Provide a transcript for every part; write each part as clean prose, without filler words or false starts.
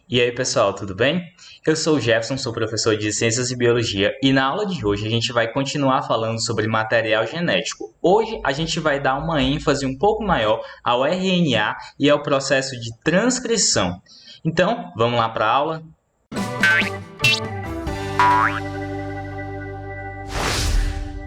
E aí pessoal, tudo bem? Eu sou o Jefferson, sou professor de Ciências e Biologia e na aula de hoje a gente vai continuar falando sobre material genético. Hoje a gente vai dar uma ênfase um pouco maior ao RNA e ao processo de transcrição. Então, vamos lá para a aula?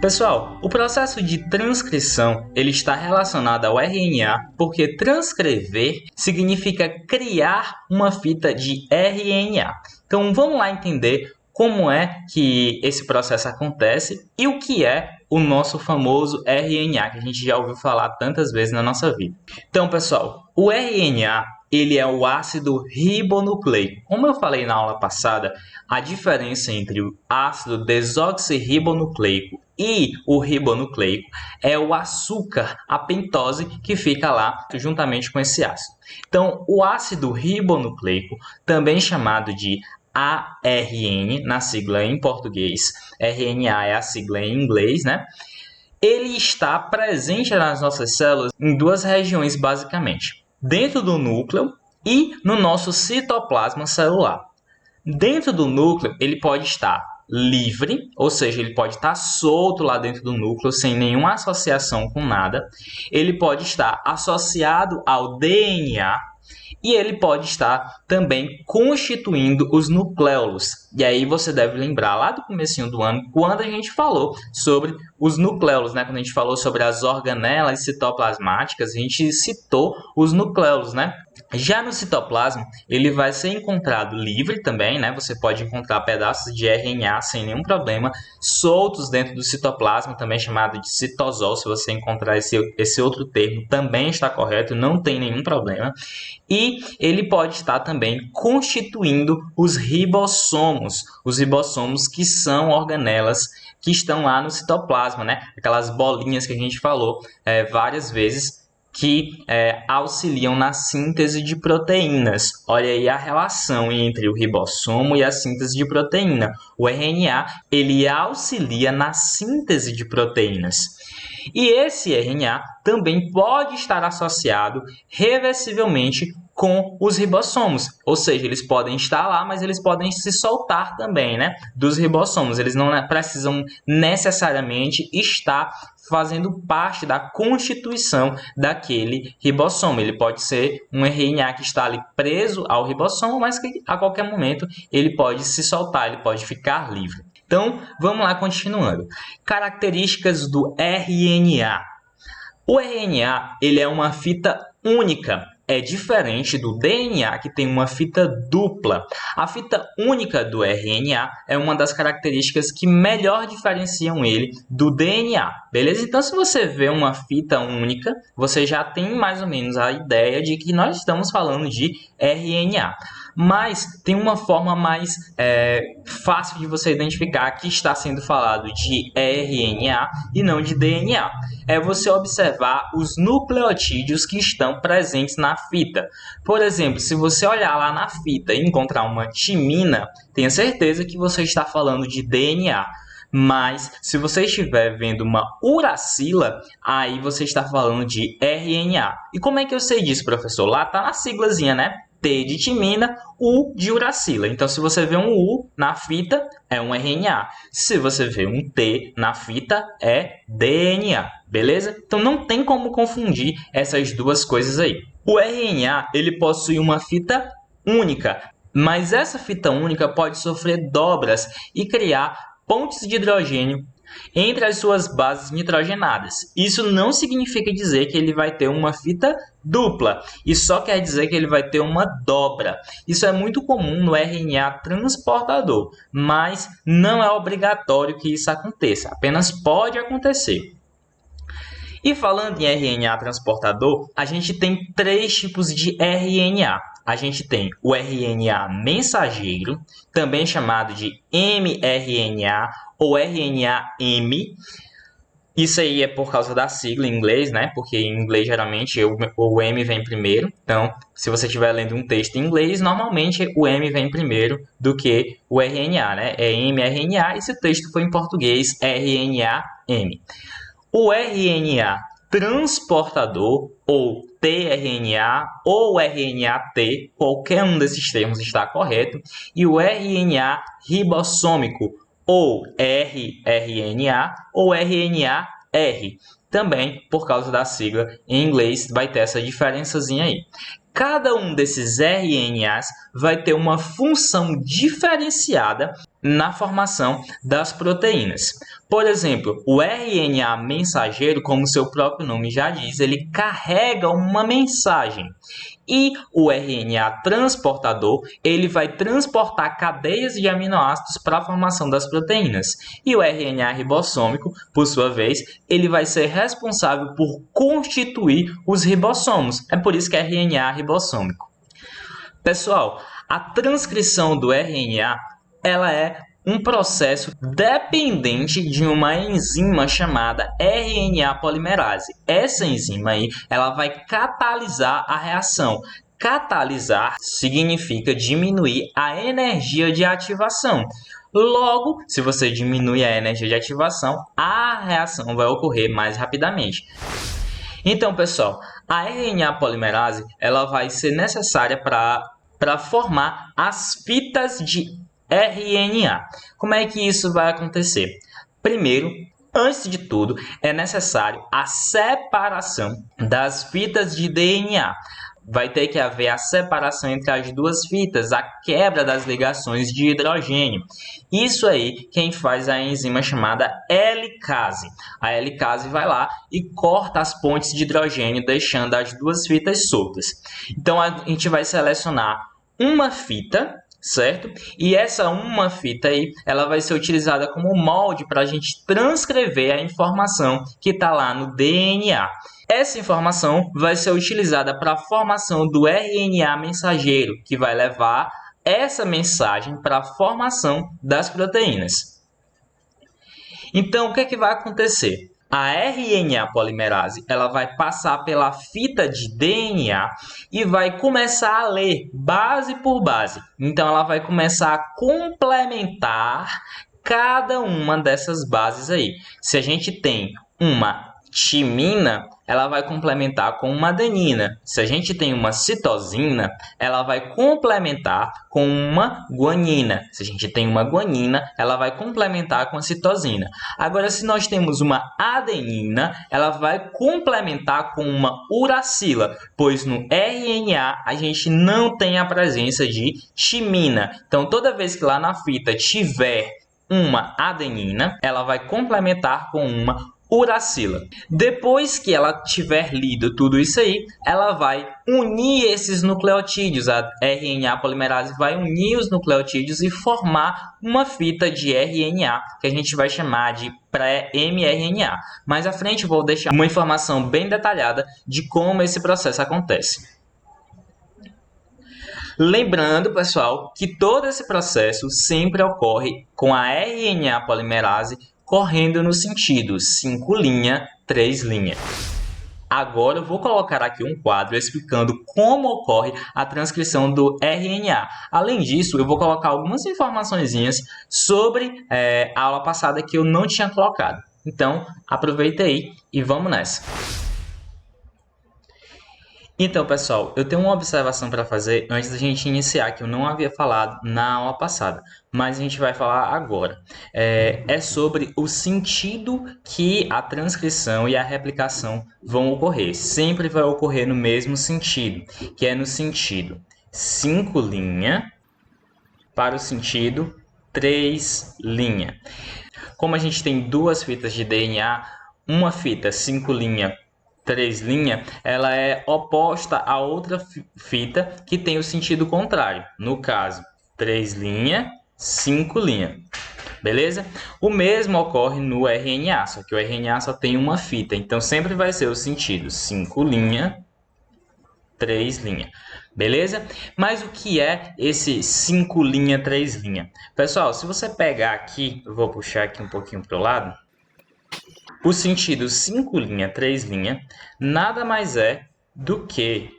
Pessoal, o processo de transcrição ele está relacionado ao RNA porque transcrever significa criar uma fita de RNA. Então vamos lá entender como é que esse processo acontece e o que é o nosso famoso RNA, que a gente já ouviu falar tantas vezes na nossa vida. Então, pessoal, o RNA ele é o ácido ribonucleico. Como eu falei na aula passada, a diferença entre o ácido desoxirribonucleico e o ribonucleico é o açúcar, a pentose, que fica lá juntamente com esse ácido. Então, o ácido ribonucleico, também chamado de ARN, na sigla em português, RNA é a sigla em inglês, né? Ele está presente nas nossas células em duas regiões, basicamente. Dentro do núcleo e no nosso citoplasma celular. Dentro do núcleo, ele pode estar livre, ou seja, ele pode estar solto lá dentro do núcleo, sem nenhuma associação com nada. Ele pode estar associado ao DNA e ele pode estar também constituindo os nucléolos. E aí você deve lembrar lá do comecinho do ano, quando a gente falou sobre os nucléolos, né? Quando a gente falou sobre as organelas citoplasmáticas, a gente citou os nucléolos, né? Já no citoplasma, ele vai ser encontrado livre também, né? Você pode encontrar pedaços de RNA sem nenhum problema, soltos dentro do citoplasma, também chamado de citosol. Se você encontrar esse outro termo, também está correto, não tem nenhum problema. E ele pode estar também constituindo os ribossomos que são organelas que estão lá no citoplasma, né? Aquelas bolinhas que a gente falou várias vezes, que auxiliam na síntese de proteínas. Olha aí a relação entre o ribossomo e a síntese de proteína. O RNA, ele auxilia na síntese de proteínas. E esse RNA também pode estar associado reversivelmente com os ribossomos, ou seja, eles podem estar lá, mas eles podem se soltar também, né, dos ribossomos. Eles não precisam necessariamente estar fazendo parte da constituição daquele ribossomo. Ele pode ser um RNA que está ali preso ao ribossomo, mas que a qualquer momento ele pode se soltar, ele pode ficar livre. Então, vamos lá continuando. Características do RNA. O RNA ele é uma fita única. É diferente do DNA, que tem uma fita dupla. A fita única do RNA é uma das características que melhor diferenciam ele do DNA, beleza? Então, se você vê uma fita única, você já tem mais ou menos a ideia de que nós estamos falando de RNA. Mas tem uma forma mais fácil de você identificar que está sendo falado de RNA e não de DNA. É você observar os nucleotídeos que estão presentes na fita. Por exemplo, se você olhar lá na fita e encontrar uma timina, tenha certeza que você está falando de DNA. Mas se você estiver vendo uma uracila, aí você está falando de RNA. E como é que eu sei disso, professor? Lá está na siglazinha, né? T de timina, U de uracila. Então, se você vê um U na fita, é um RNA. Se você vê um T na fita, é DNA. Beleza? Então, não tem como confundir essas duas coisas aí. O RNA, ele possui uma fita única, mas essa fita única pode sofrer dobras e criar pontes de hidrogênio entre as suas bases nitrogenadas. Isso não significa dizer que ele vai ter uma fita dupla, isso só quer dizer que ele vai ter uma dobra. Isso é muito comum no RNA transportador, mas não é obrigatório que isso aconteça, apenas pode acontecer. E falando em RNA transportador, a gente tem três tipos de RNA. A gente tem o RNA mensageiro, também chamado de mRNA ou RNA-M. Isso aí é por causa da sigla em inglês, né? Porque em inglês geralmente o M vem primeiro. Então, se você estiver lendo um texto em inglês, normalmente o M vem primeiro do que o RNA, né? É mRNA e se o texto for em português, RNA-M. O RNA transportador, ou tRNA, ou RNA-T, qualquer um desses termos está correto, e o RNA ribossômico, ou rRNA, ou RNA-R. Também, por causa da sigla, em inglês vai ter essa diferençazinha aí. Cada um desses RNAs vai ter uma função diferenciada na formação das proteínas. Por exemplo, o RNA mensageiro, como seu próprio nome já diz, ele carrega uma mensagem. E o RNA transportador, ele vai transportar cadeias de aminoácidos para a formação das proteínas. E o RNA ribossômico, por sua vez, ele vai ser responsável por constituir os ribossomos. É por isso que é RNA ribossômico. Pessoal, a transcrição do RNA, ela é um processo dependente de uma enzima chamada RNA polimerase. Essa enzima aí, ela vai catalisar a reação. Catalisar significa diminuir a energia de ativação. Logo, se você diminui a energia de ativação, a reação vai ocorrer mais rapidamente. Então, pessoal, a RNA polimerase, ela vai ser necessária para formar as fitas de RNA. Como é que isso vai acontecer? Primeiro, antes de tudo, é necessário a separação das fitas de DNA. Vai ter que haver a separação entre as duas fitas, a quebra das ligações de hidrogênio. Isso aí, quem faz a enzima chamada helicase. A helicase vai lá e corta as pontes de hidrogênio, deixando as duas fitas soltas. Então, a gente vai selecionar uma fita, certo? E essa uma fita aí, ela vai ser utilizada como molde para a gente transcrever a informação que está lá no DNA. Essa informação vai ser utilizada para a formação do RNA mensageiro, que vai levar essa mensagem para a formação das proteínas. Então, o que é que vai acontecer? A RNA polimerase, ela vai passar pela fita de DNA e vai começar a ler base por base. Então, ela vai começar a complementar cada uma dessas bases aí. Se a gente tem uma timina, ela vai complementar com uma adenina. Se a gente tem uma citosina, ela vai complementar com uma guanina. Se a gente tem uma guanina, ela vai complementar com a citosina. Agora, se nós temos uma adenina, ela vai complementar com uma uracila, pois no RNA a gente não tem a presença de timina. Então, toda vez que lá na fita tiver uma adenina, ela vai complementar com uma uracila. Depois que ela tiver lido tudo isso aí, ela vai unir esses nucleotídeos. A RNA polimerase vai unir os nucleotídeos e formar uma fita de RNA que a gente vai chamar de pré-mRNA. Mais à frente eu vou deixar uma informação bem detalhada de como esse processo acontece. Lembrando, pessoal, que todo esse processo sempre ocorre com a RNA polimerase correndo no sentido 5' 3'. Agora eu vou colocar aqui um quadro explicando como ocorre a transcrição do RNA. Além disso, eu vou colocar algumas informaçõezinhas sobre a aula passada que eu não tinha colocado. Então, aproveita aí e vamos nessa. Então, pessoal, eu tenho uma observação para fazer antes da gente iniciar, que eu não havia falado na aula passada, mas a gente vai falar agora. É sobre o sentido que a transcrição e a replicação vão ocorrer. Sempre vai ocorrer no mesmo sentido, que é no sentido 5' para o sentido 3'. Como a gente tem duas fitas de DNA, uma fita 5' 3', ela é oposta a outra fita que tem o sentido contrário. No caso, 3', 5'. Beleza? O mesmo ocorre no RNA, só que o RNA só tem uma fita. Então, sempre vai ser o sentido 5', 3'. Beleza? Mas o que é esse 5', 3'? Pessoal, se você pegar aqui, eu vou puxar aqui um pouquinho para o lado. O sentido 5', 3', nada mais é do que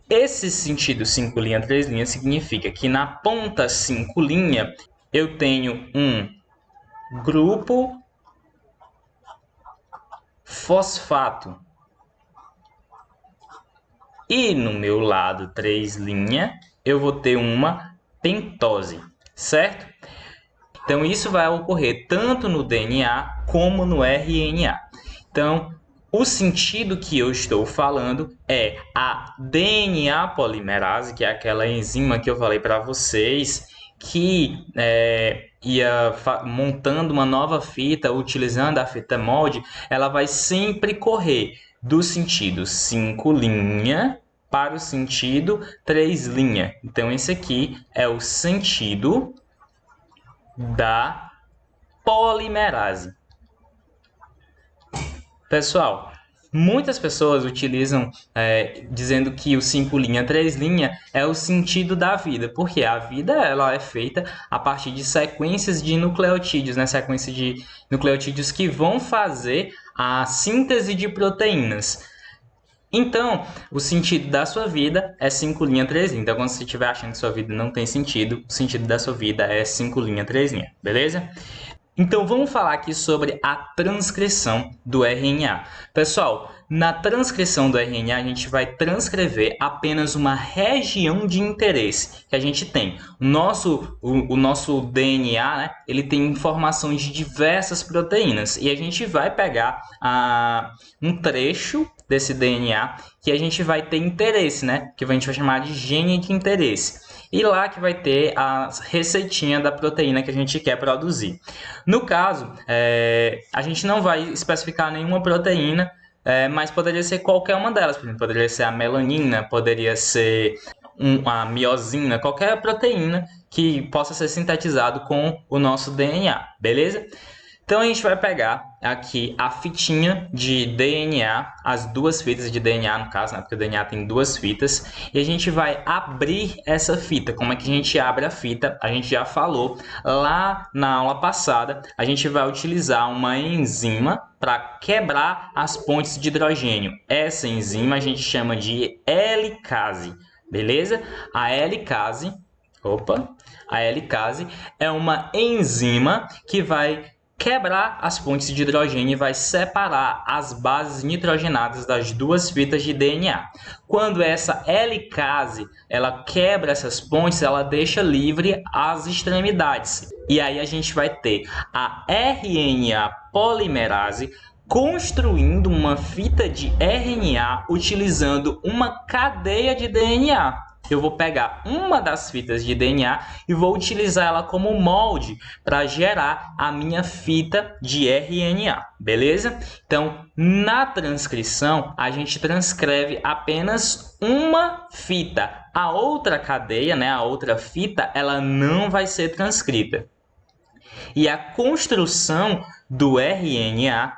esse sentido 5', 3', significa que na ponta 5' eu tenho um grupo fosfato. E no meu lado 3' eu vou ter uma pentose, certo? Então isso vai ocorrer tanto no DNA como no RNA. Então, o sentido que eu estou falando é a DNA polimerase, que é aquela enzima que eu falei para vocês, que ia montando uma nova fita, utilizando a fita molde, ela vai sempre correr do sentido 5' para o sentido 3'. Então, esse aqui é o sentido da polimerase. Pessoal, muitas pessoas utilizam dizendo que o 5', 3' é o sentido da vida, porque a vida ela é feita a partir de sequências de nucleotídeos, né? Sequência de nucleotídeos que vão fazer a síntese de proteínas. Então, o sentido da sua vida é 5', 3'. Então, quando você estiver achando que sua vida não tem sentido, o sentido da sua vida é 5', 3', beleza? Então, vamos falar aqui sobre a transcrição do RNA. Pessoal, na transcrição do RNA, a gente vai transcrever apenas uma região de interesse que a gente tem. O nosso DNA, né, ele tem informações de diversas proteínas e a gente vai pegar um trecho desse DNA que a gente vai ter interesse, né, que a gente vai chamar de gene de interesse. E lá que vai ter a receitinha da proteína que a gente quer produzir. No caso, a gente não vai especificar nenhuma proteína, mas poderia ser qualquer uma delas. Por exemplo, poderia ser a melanina, poderia ser a miosina, qualquer proteína que possa ser sintetizado com o nosso DNA, beleza? Então, a gente vai pegar aqui a fitinha de DNA, as duas fitas de DNA, no caso, né? Porque o DNA tem duas fitas, e a gente vai abrir essa fita. Como é que a gente abre a fita? A gente já falou lá na aula passada. A gente vai utilizar uma enzima para quebrar as pontes de hidrogênio. Essa enzima a gente chama de helicase, beleza? A helicase é uma enzima que vai quebrar as pontes de hidrogênio e vai separar as bases nitrogenadas das duas fitas de DNA. Quando essa helicase ela quebra essas pontes, ela deixa livre as extremidades. E aí a gente vai ter a RNA polimerase construindo uma fita de RNA utilizando uma cadeia de DNA. Eu vou pegar uma das fitas de DNA e vou utilizar ela como molde para gerar a minha fita de RNA, beleza? Então, na transcrição, a gente transcreve apenas uma fita. A outra cadeia, né, a outra fita, ela não vai ser transcrita. E a construção do RNA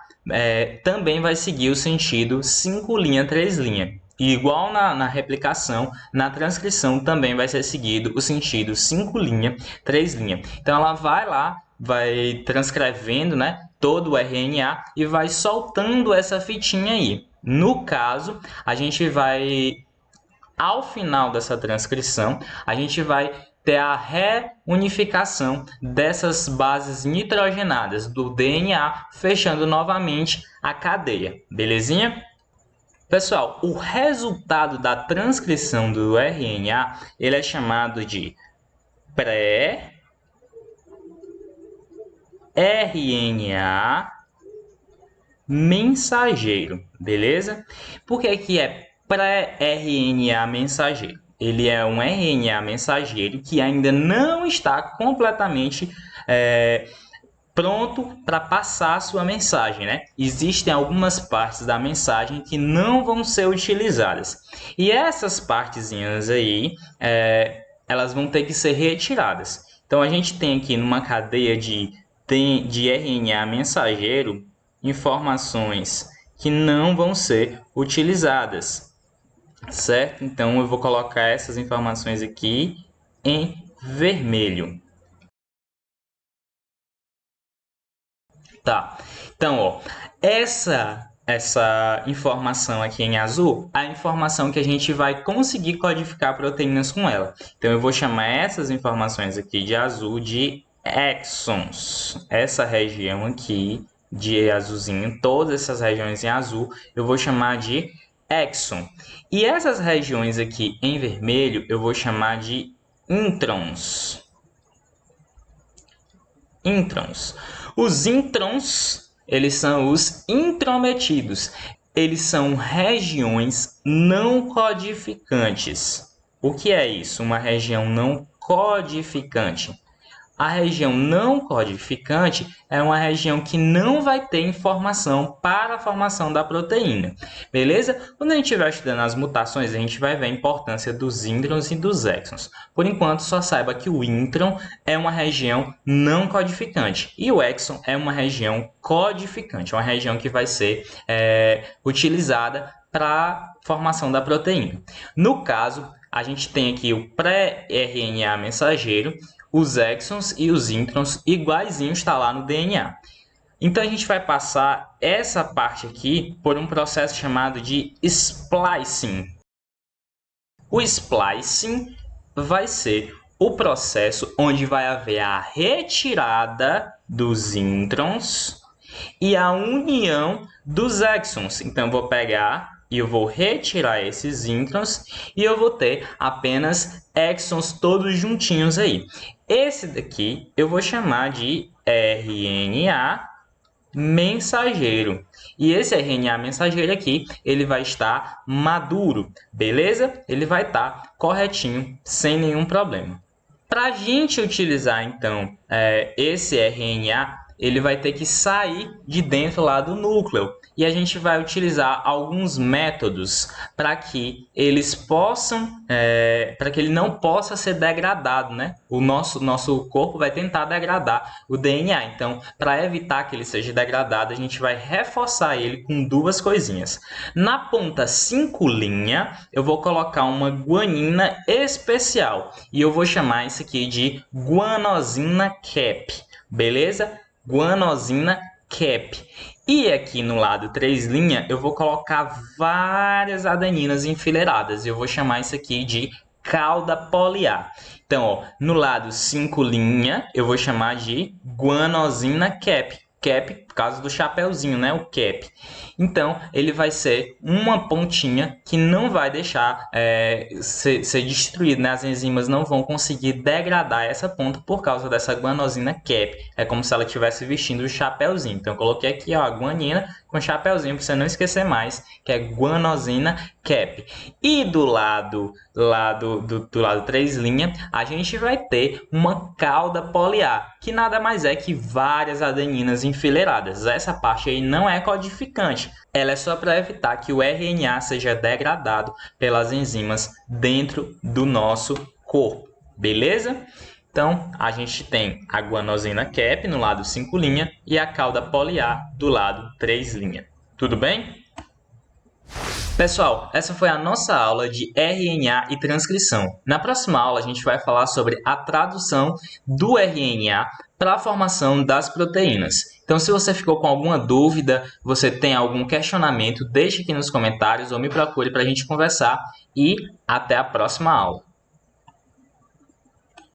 também vai seguir o sentido 5', 3'. E igual na replicação, na transcrição também vai ser seguido o sentido 5', 3'. Então ela vai lá, vai transcrevendo, né, todo o RNA e vai soltando essa fitinha aí. No caso, a gente vai, ao final dessa transcrição, a gente vai ter a reunificação dessas bases nitrogenadas do DNA, fechando novamente a cadeia, belezinha? Pessoal, o resultado da transcrição do RNA ele é chamado de pré-RNA mensageiro, beleza? Por que é pré-RNA mensageiro? Ele é um RNA mensageiro que ainda não está completamente pronto para passar a sua mensagem, né? Existem algumas partes da mensagem que não vão ser utilizadas. E essas partezinhas aí, elas vão ter que ser retiradas. Então, a gente tem aqui numa cadeia de RNA mensageiro informações que não vão ser utilizadas, certo? Então, eu vou colocar essas informações aqui em vermelho. Tá, então, ó, essa informação aqui em azul, a informação que a gente vai conseguir codificar proteínas com ela. Então, eu vou chamar essas informações aqui de azul de exons. Essa região aqui de azulzinho, todas essas regiões em azul, eu vou chamar de exon. E essas regiões aqui em vermelho, eu vou chamar de introns. Introns. Os introns, eles são os intrometidos. Eles são regiões não codificantes. O que é isso? Uma região não codificante. A região não codificante é uma região que não vai ter informação para a formação da proteína, beleza? Quando a gente estiver estudando as mutações, a gente vai ver a importância dos introns e dos exons. Por enquanto, só saiba que o intron é uma região não codificante e o exon é uma região codificante, uma região que vai ser utilizada para a formação da proteína. No caso, a gente tem aqui o pré-RNA mensageiro, os exons e os introns iguaizinhos está lá no DNA. Então, a gente vai passar essa parte aqui por um processo chamado de splicing. O splicing vai ser o processo onde vai haver a retirada dos introns e a união dos exons. Então, eu vou pegar e eu vou retirar esses introns e eu vou ter apenas exons todos juntinhos aí. Esse daqui eu vou chamar de RNA mensageiro. E esse RNA mensageiro aqui, ele vai estar maduro, beleza? Ele vai estar corretinho, sem nenhum problema. Para a gente utilizar, então, esse RNA, ele vai ter que sair de dentro lá do núcleo. E a gente vai utilizar alguns métodos para que eles possam, para que ele não possa ser degradado, né? O nosso corpo vai tentar degradar o DNA. Então, para evitar que ele seja degradado, a gente vai reforçar ele com duas coisinhas. Na ponta 5' eu vou colocar uma guanina especial. E eu vou chamar isso aqui de guanosina cap. Beleza? Guanosina cap. E aqui no lado 3' eu vou colocar várias adeninas enfileiradas. Eu vou chamar isso aqui de cauda poliar. Então, ó, no lado 5' eu vou chamar de guanosina cap. Cap por causa do chapeuzinho, né? O cap. Então, ele vai ser uma pontinha que não vai deixar ser destruído, né? As enzimas não vão conseguir degradar essa ponta por causa dessa guanosina cap. É como se ela estivesse vestindo o chapeuzinho. Então, eu coloquei aqui, ó, a guanina com chapeuzinho, para você não esquecer mais, que é guanosina cap. E do lado 3', a gente vai ter uma cauda poliar, que nada mais é que várias adeninas enfileiradas. Essa parte aí não é codificante. Ela é só para evitar que o RNA seja degradado pelas enzimas dentro do nosso corpo. Beleza? Então, a gente tem a guanosina cap no lado 5' e a cauda poliar do lado 3'. Tudo bem? Pessoal, essa foi a nossa aula de RNA e transcrição. Na próxima aula, a gente vai falar sobre a tradução do RNA para a formação das proteínas. Então, se você ficou com alguma dúvida, você tem algum questionamento, deixe aqui nos comentários ou me procure para a gente conversar. E até a próxima aula.